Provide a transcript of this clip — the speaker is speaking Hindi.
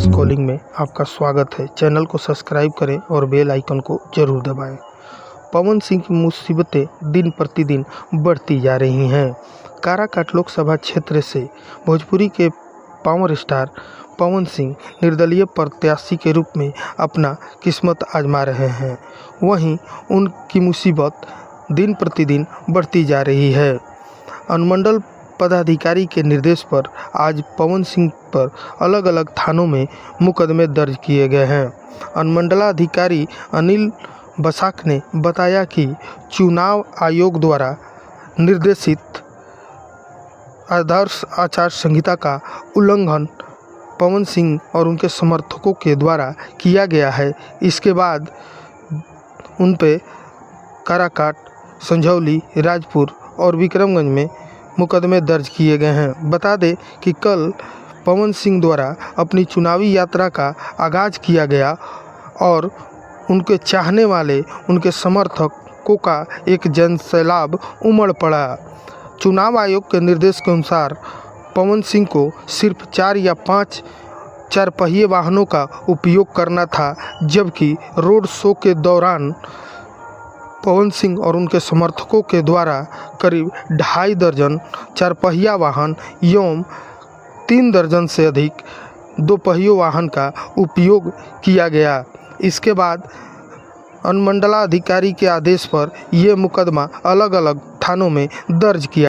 आकाश कॉलिंग में आपका स्वागत है। चैनल को सब्सक्राइब करें और बेल आइकन को जरूर दबाएं। पवन सिंह की मुसीबतें दिन प्रतिदिन बढ़ती जा रही हैं। काराकाट लोकसभा क्षेत्र से भोजपुरी के पावर स्टार पवन सिंह निर्दलीय प्रत्याशी के रूप में अपना किस्मत आजमा रहे हैं। वहीं उनकी मुसीबत दिन प्रतिदिन बढ़ती जा रही है। अनुमंडल पदाधिकारी के निर्देश पर आज पवन सिंह पर अलग अलग थानों में मुकदमे दर्ज किए गए हैं। अनुमंडलाधिकारी अनिल बसाक ने बताया कि चुनाव आयोग द्वारा निर्देशित आदर्श आचार संहिता का उल्लंघन पवन सिंह और उनके समर्थकों के द्वारा किया गया है। इसके बाद उन पे काराकाट, संझौली, राजपुर और विक्रमगंज में मुकदमे दर्ज किए गए हैं। बता दें कि कल पवन सिंह द्वारा अपनी चुनावी यात्रा का आगाज़ किया गया और उनके चाहने वाले, उनके समर्थकों का एक जनसैलाब उमड़ पड़ा। चुनाव आयोग के निर्देश के अनुसार पवन सिंह को सिर्फ 4 या 5 चारपहिए वाहनों का उपयोग करना था, जबकि रोड शो के दौरान पवन सिंह और उनके समर्थकों के द्वारा करीब 2.5 दर्जन चारपहिया वाहन एवं 3 दर्जन से अधिक दोपहियों वाहन का उपयोग किया गया। इसके बाद अनुमंडलाधिकारी के आदेश पर यह मुकदमा अलग अलग थानों में दर्ज किया।